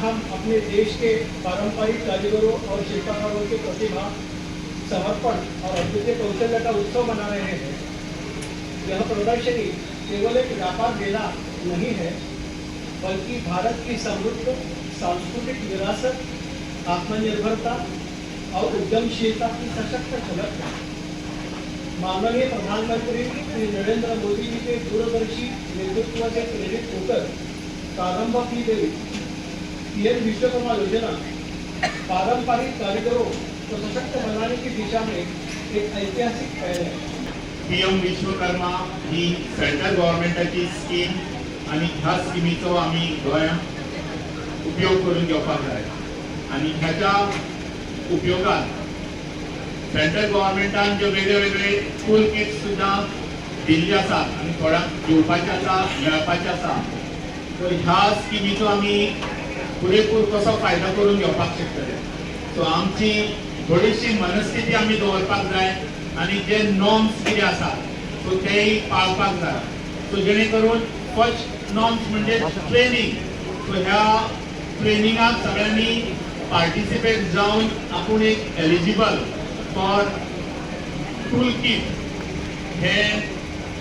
हम अपने देश के पारंपरिक कारीगरों और शिल्पकारों की प्रतिभा, समर्पण और अद्वितीय कौशल्य का उत्सव मना रहे हैं। यह प्रदर्शनी केवल एक व्यापार मेला नहीं है, बल्कि भारत की समृद्ध सांस्कृतिक विरासत, आत्मनिर्भरता और उद्यमशीलता की सशक्त झलक है। माननीय प्रधानमंत्री श्री नरेंद्र मोदी जी के दूरदर्शी नेतृत्व से प्रेरित होकर प्रारंभ की गई पीएम विश्वकर्मा योजना पारंपरिक कारीगरों को सशक्त बनाने की दिशा में एक ऐतिहासिक पहल है। पीएम विश्वकर्मा ही सेंट्रल गव्हर्नमेंटाची स्कीम आणि ह्या स्किमीचो आम्ही गोंयांत उपयोग करून घेवपाक जाय आणि ह्याच्या उपयोगात सेंट्रल गव्हर्नमेंटान जे वेगळे वेगळे टूल किट्स सुद्धा दिल्ले आसात आणि थोड्यांक घेवपाचे आसा, मेळपाचे आसा। तर ह्या स्किमीचो आमी पुरेपूर कसो फायदो करून घेवपाक शकतले। सो आमची थोडीशी मनस्थिती आमी दवरपाक जाय आणि जे नॉर्म्स कितें आसा सो तेय पाळपाक जाय। सो जेणे करून फर्स्ट नॉर्म्स म्हणजे ट्रेनिंग। सो ह्या ट्रेनिंगाक सगळ्यांनी पार्टिसिपेट जावन आपूण एक एलिजिबल फॉर टूल किट हे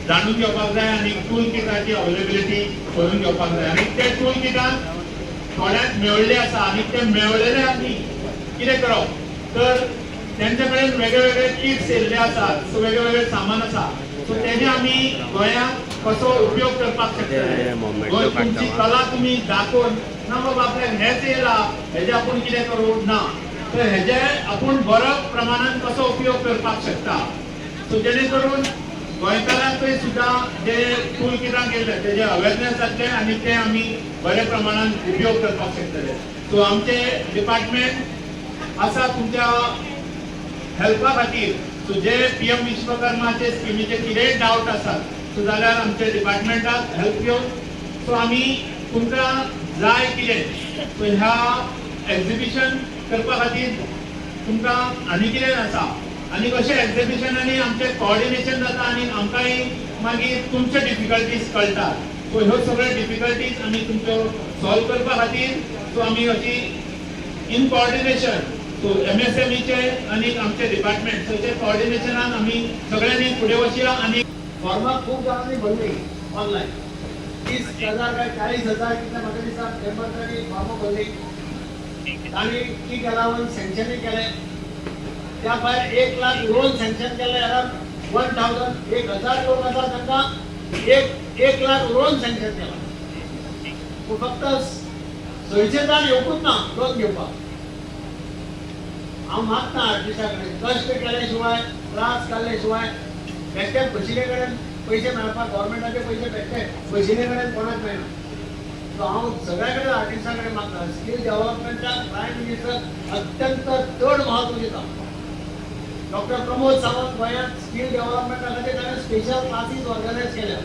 जाणून घेवपाक जाय आणि टूल किटाची अवेलेबिलिटी करून घेवपाक जाय आणि ते टूल किटान थोड्यांक मेळ्ळले आसा आणि ते मेळ्ळेल्यांनी कितें करप तर त्यांचे कडेन वेगळे वेगळे किट्स येयल्ले आसात, सो वेगळे वेगळे सामान आसा। सो तेजे आमी गोंयांत कसो उपयोग करपाक शकतले। गोंय तुमची कला तुम्ही दाखोवन ना बाबा आपल्याक हेच येयला हेजे आपूण कितें करूं ना, तर हेजे आपूण बरो प्रमाणात कसो उपयोग करपाक शकता। सो जेणे करून गोंयकारांकय सुद्धा जे टूल किटां गेले तेजे अवेरनेस जातले आणि ते आमी बरे प्रमाणात उपयोग करपाक शकतले। सो आमचे डिपार्टमेंट आसा तुमच्या हेल्पा खातीर। सो जे पीएम विश्वकर्माचे स्किमीचे कितेंय डावट आसात सो जाल्यार आमच्या डिपार्टमेंटाक हेल्प घेवन सो आमी तुमकां जाय कितें सो ह्या एक्झिबिशन करपा खातीर तुमकां आनी कितें आसा आनी कशें एक्झिबिशनांनी आमचें कोऑर्डिनेशन जाता आणि आमकांय मागीर तुमचे डिफिकल्टीज कळटात। सो ह्यो सगळ्यो डिफिकल्टीज आमी तुमच्यो सॉल्व करपा खातीर सो आमी अशी इन कोऑर्डिनेशन सो एमएसएमईचे आणि आमचे डिपार्टमेंट सो ते कोऑर्डिनेशनान आमी सगळ्यांनी फुडें वचया आणि फॉर्मा खूप जणांनी भरली ऑनलाईन 30,000 काय 40,000 कितल्या म्हाका दिसता मेंबर्सांनी फॉर्मा भरली आणि ती अलावन्स सँक्शनय केले। त्या भायर 1 लाख लोन सँक्शन केले अराउंड 1,000 लोक आसा तांकां 1 लाख लोन सँक्शन केला। फक्त 600 जाण येवकूच ना लोन घेवपाक। हांव मागता आर्टिस्टा कडेन कश्ट केले शिवाय त्रास काडले शिवाय बेश्टे बशिले कडेन पैसे मेळपाक गव्हर्नमेंटाचे पैसे बेश्टे बशिले कडेन कोणाक मेळना। सो हांव सगळ्या कडेन आर्टिस्टा कडेन मागता स्कील डेव्हलपमेंटाक प्रायम मिनिस्टर अत्यंत चड महत्व दिता। डॉक्टर प्रमोद सावंत गोंयांत स्कील डेव्हलपमेंटा खातीर ताणें स्पेशल क्लासीस ऑर्गनायज केल्या।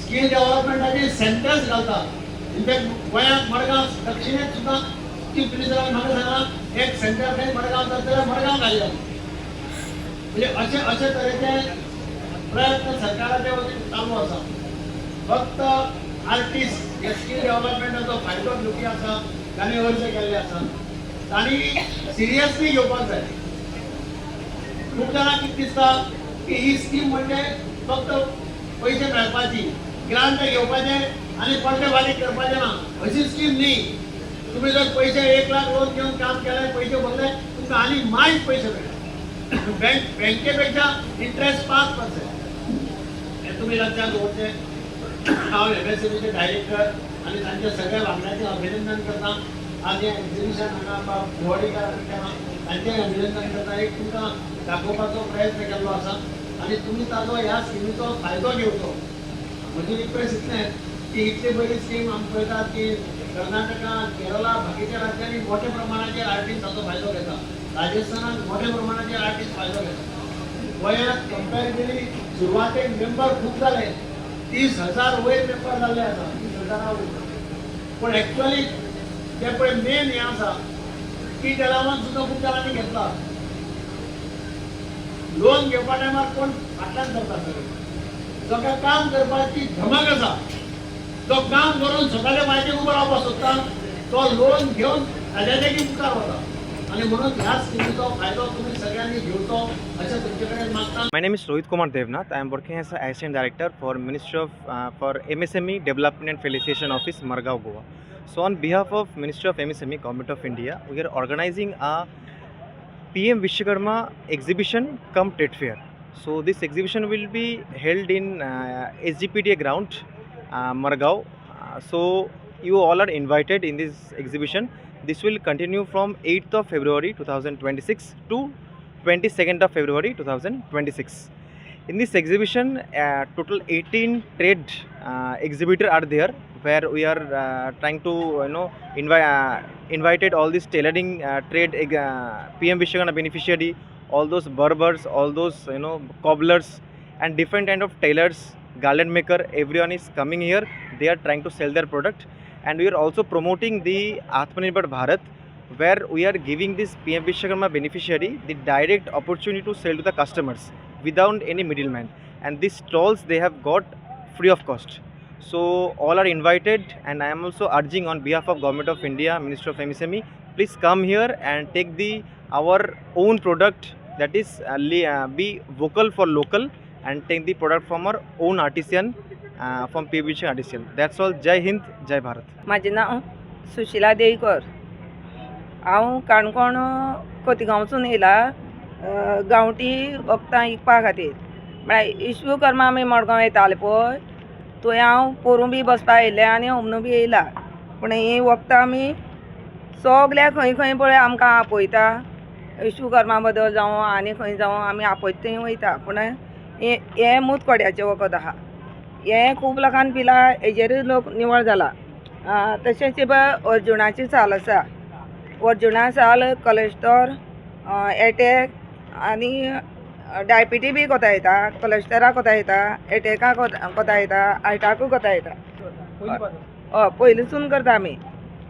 स्कील डेव्हलपमेंटाचे सेंटर्स घालतात। इनफॅक्ट गोंयांत मडगांव दक्षिणेक सुद्दां चीफ मिनिस्टरान म्हाका सांगला एक सेंटर खंय मडगांव जाल्यार मडगांव घालया। म्हणजे अशे तरेचे प्रयत्न सरकाराचे वतीन चालू आसा। फक्त आर्टिस्ट हे स्कील डेव्हलपमेंटाचो फायदो घेवपी आसा तांणी अर्ज केल्ले आसा तांणी सिरियसली घेवपाक जाय। खूप जाणांक कितें दिसता की ही स्कीम म्हणजे फक्त पैसे मेळपाची, ग्रांट घेवपाचे आणि पडटे फारीक करपाचे ना, अशी स्कीम न्ही। तुम्ही जर पैसे 1 लाख लोन घेऊन काम केले पैसे भरले तुमकां आनी मायज पैसे मेळटा। बँकेपेक्षा इंटरेस्ट 5%। हे तुम्ही लक्षात दवरचे। हांव एमएसएमईचे डायरेक्टर आणि तांच्या सगळ्या वांगड्यांचें अभिनंदन करता। आज हे एक्झिबिशन हांगा गोवाडीकार केलां तांचें अभिनंदन करता। एक तुमकां दाखोवपाचो प्रयत्न केल्लो आसा आणि तुम्ही ताजो ह्या स्किमीचो फायदो घेवचो। म्हजी रिक्वेस्ट इतलें की इतली बरी स्कीम आमी पळयतात की कर्नाटका, केरला बाकीच्या राज्यांनी मोठ्या प्रमाणाचेर आर्टिस्ट ताचो फायदो घेता। राजस्थानात मोठ्या प्रमाणाचेर आर्टिस्ट फायदो घेता। गोंयांत कंपॅरेटिवली सुरवातेक मेंबर खूप जाले, 30,000 वयर मेंबर जाल्ले आसा, 30,000 वयर। पूण एक्चुअली जे पळय मेन हें आसा की अलावन्स सुद्दां खूप जाणांनी घेतला। लोन घेवपा टायमार कोण फाटल्यान धरता सगळे। जो काम करपाची धमक आसा जो काम करून स्वताच्या पांयाचेर उबो रावपाक सोदता तो लोन घेऊन त्याच्यादेखील मुखार होता आणि म्हणून ह्या स्कीमीचा फायदा तुम्ही सगळ्यांनी घेवचो अशें तुमचे मागता. My name is Rohit Kumar Devnath. I am working as an Assistant Director for Ministry of for MSME Development and Facilitation Office, Margao, Goa. So on behalf of Ministry of MSME, Government of India, we are organizing a PM Vishwakarma exhibition cum trade fair. So this exhibition will be held in SGPTA ground, Margao. So you all are invited in this exhibition. This will continue from 8th of February 2026 to 22nd of February 2026. In this exhibition, total 18 trade exhibitors are there, where we are trying to invited all these tailoring trade PM Vishwakarma beneficiary, all those barbers, all those cobblers, and different kind of tailors, garland maker. Everyone is coming here. They are trying to sell their product, and we are also promoting the Atmanirbhar Bharat, where we are giving this PM Vishwakarma beneficiary the direct opportunity to sell to the customers without any middleman. And these stalls they have got free of cost. So all are invited, and I am also urging on behalf of Government of India, Ministry of MSME, please come here and take our own product, that is be vocal for local, and take the product from our own artisan, from PM Vishwakarma artisan. That's all. Jai Hind, Jai Bharat. माझें नाव सुशिला देईकर. हांव काणकोण खोतीगांवसून येयला गांवठी वखदां विकपा खातीर. म्हळ्यार विश्वकर्मा आमी मडगांव येताले पळय, थंय हांव पोरूं बी बसपा येयलें आनी होमनू बी येयला. पूण हीं वखदां आमी सगल्या खंय खंय पळय आमकां आपयता, विश्वकर्मा बद्दल जावं आनी खंय जावं आमी आपयता थंय वयता. पूण हें मुतखोड्याचें वखद आहा, हें खूब लोकांनी पिलां, हेजेरूय लोक निवळ जाला. तशेंच अर्जुनाची साल आसा, अर्जुना साल कोलेस्ट्रॉल, एटॅक आनी डायबिटीज बी कोता येता, कोलेस्ट्रॉला कोता येता, एटॅका कोता येता, हार्टाकूय कोता येता. हय पयलींसून करता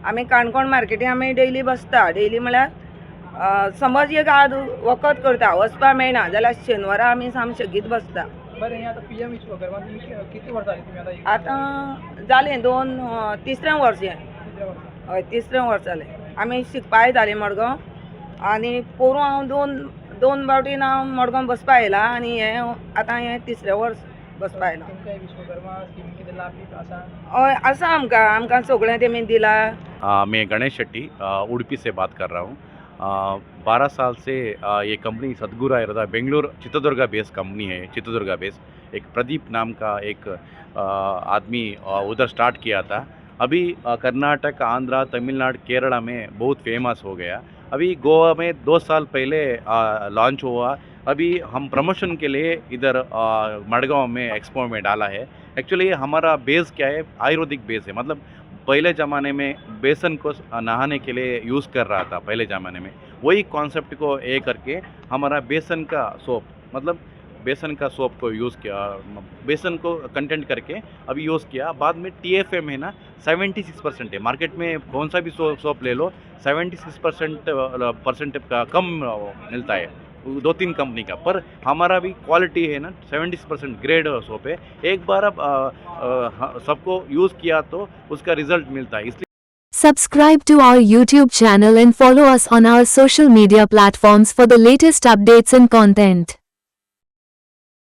आमी काणकोण मार्केटीन आमी डेली बसता. डेली म्हळ्यार समज एक आज वखद करता, वचपा मेळना जाल्यार शेनवारा आमी साम शेगीत बसता. बरें, आता PM विश्वकर्मा किती वर्स जाली तुमी आतां जालें तिसरें वर्स हय तिसरें वर्स जालें. आमी शिकपा येतालीं मडगांव, आनी पोरूं हांव दोन फावटीन हांव मडगांव बसपा येयला, आनी आतां हें तिसरें वर्स बसपा येयला. तुमकां विश्वकर्मा स्कीम कितें लाभ बी आसा? हय आसा आमकां सगळें तेमी दिलां. मैं गणेश शेट्टी उडुपी से बात कर रहा हूँ. 12 साल से ये कंपनी सद्गुरु आयुर्वेदा बेंगलुरु चित्रदुर्गा बेस कंपनी है. चित्रदुर्गा बेस एक प्रदीप नाम का एक आदमी उधर स्टार्ट किया था. अभी कर्नाटक, आंध्रा, तमिलनाडु, केरला में बहुत फेमस हो गया. अभी गोवा में 2 साल पहले लॉन्च हुआ. अभी हम प्रमोशन के लिए इधर मडगांव में एक्सपो में डाला है. एक्चुअली हमारा बेस क्या है, आयुर्वेदिक बेस है. मतलब पहले ज़माने में बेसन को नहाने के लिए यूज़ कर रहा था पहले ज़माने में, वही कॉन्सेप्ट को ये करके हमारा बेसन का सोप, मतलब बेसन का सोप को यूज़ किया, बेसन को कंटेंट करके अभी यूज़ किया. बाद में TFM है ना 76% है. मार्केट में कौन सा भी सोप ले लो 76% का कम मिलता है 2-3 कंपनी का, पर हमारा भी क्वालिटी है ना 70% ग्रेड सोप है. एक बार अब सबको यूज़ किया तो उसका रिजल्ट मिलता है. इसलिए Subscribe to our YouTube channel and follow us on our social media platforms for the latest updates and content.